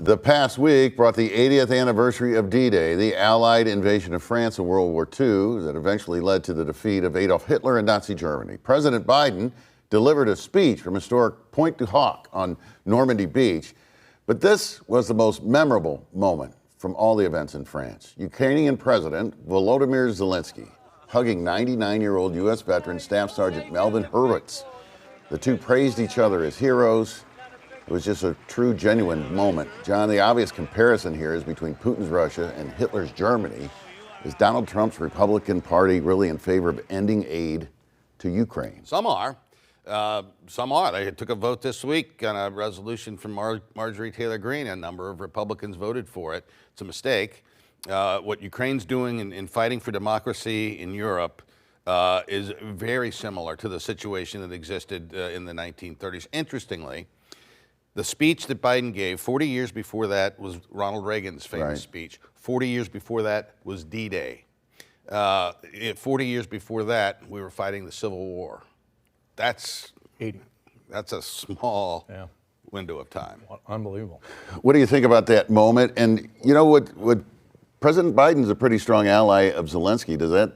The past week brought the 80th anniversary of D-Day, the Allied invasion of France in World War II that eventually led to the defeat of Adolf Hitler and Nazi Germany. President Biden delivered a speech from historic Pointe du Hoc on Normandy Beach, but this was the most memorable moment from all the events in France. Ukrainian President Volodymyr Zelenski hugging 99-year-old U.S. veteran Staff Sergeant Melvin Hurwitz. The two praised each other as heroes. It was just a true, genuine moment. John, the obvious comparison here is between Putin's Russia and Hitler's Germany. Is Donald Trump's Republican Party really in favor of ending aid to Ukraine? Some are. Some are. They took a vote this week on a resolution from Marjorie Taylor Greene. A number of Republicans voted for it. It's a mistake. What Ukraine's doing in fighting for democracy in Europe is very similar to the situation that existed in the 1930s. Interestingly, the speech that Biden gave 40 years before that was Ronald Reagan's famous speech. 40 years before that was D-Day. 40 years before that, we were fighting the Civil War. That's 80. That's a small window of time. Unbelievable. What do you think about that moment? And you know what President Biden's a pretty strong ally of Zelensky. Does that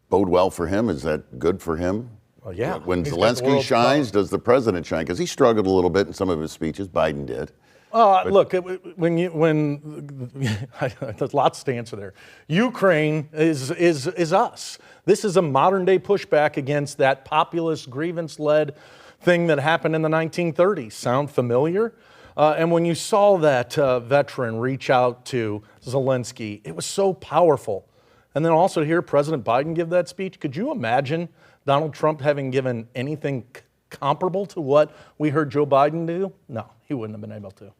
bode well for him? Is that good for him? Well, yeah. When Zelensky shines, does the president shine? Because he struggled a little bit in some of his speeches. Biden did. Look, there's lots to answer there. Ukraine is us. This is a modern day pushback against that populist, grievance-led thing that happened in the 1930s. Sound familiar? And when you saw that veteran reach out to Zelensky, it was so powerful. And then also hear President Biden give that speech. Could you imagine Donald Trump having given anything comparable to what we heard Joe Biden do? No, he wouldn't have been able to.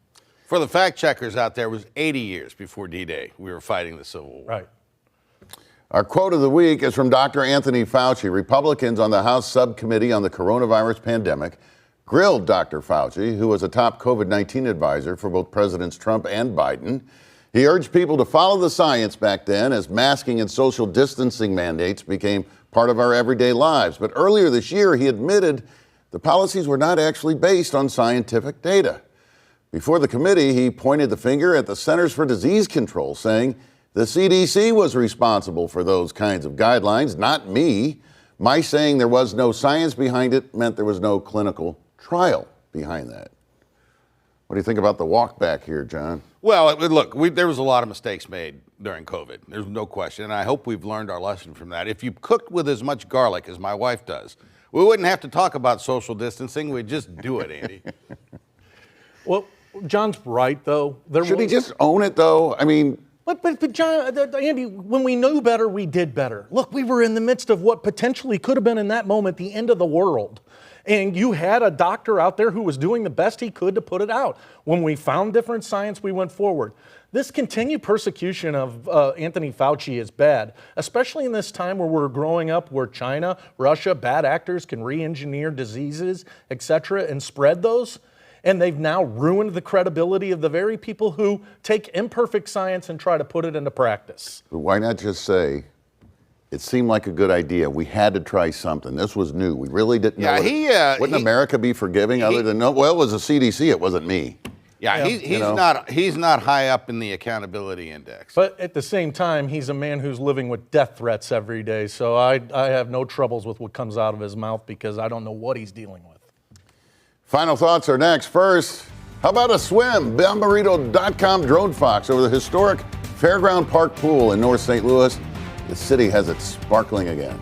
For the fact checkers out there, it was 80 years before D-Day we were fighting the Civil War. Right. Our quote of the week is from Dr. Anthony Fauci. Republicans on the House Subcommittee on the Coronavirus Pandemic grilled Dr. Fauci, who was a top COVID-19 advisor for both Presidents Trump and Biden. He urged people to follow the science back then as masking and social distancing mandates became part of our everyday lives. But earlier this year, he admitted the policies were not actually based on scientific data. Before the committee, he pointed the finger at the Centers for Disease Control, saying the CDC was responsible for those kinds of guidelines, not me. My saying there was no science behind it meant there was no clinical trial behind that. What do you think about the walk back here, John? Well, look, there was a lot of mistakes made during COVID. There's no question, and I hope we've learned our lesson from that. If you cooked with as much garlic as my wife does, we wouldn't have to talk about social distancing. We'd just do it, Andy. Well, John's right, though. Should he just own it, though? I mean... But John, Andy, when we knew better, we did better. Look, we were in the midst of what potentially could have been in that moment the end of the world. And you had a doctor out there who was doing the best he could to put it out. When we found different science, we went forward. This continued persecution of Anthony Fauci is bad, especially in this time where we're growing up where China, Russia, bad actors can re-engineer diseases, et cetera, and spread those. And they've now ruined the credibility of the very people who take imperfect science and try to put it into practice. But why not just say, it seemed like a good idea. We had to try something. This was new. We really didn't know. Wouldn't America be forgiving other than, no, well, it was the CDC, it wasn't me. Yeah, he's not high up in the accountability index. But at the same time, he's a man who's living with death threats every day. So I have no troubles with what comes out of his mouth because I don't know what he's dealing with. Final thoughts are next. First, how about a swim? Bommarito.com drone fox over the historic Fairground Park pool in North St. Louis. The city has it sparkling again.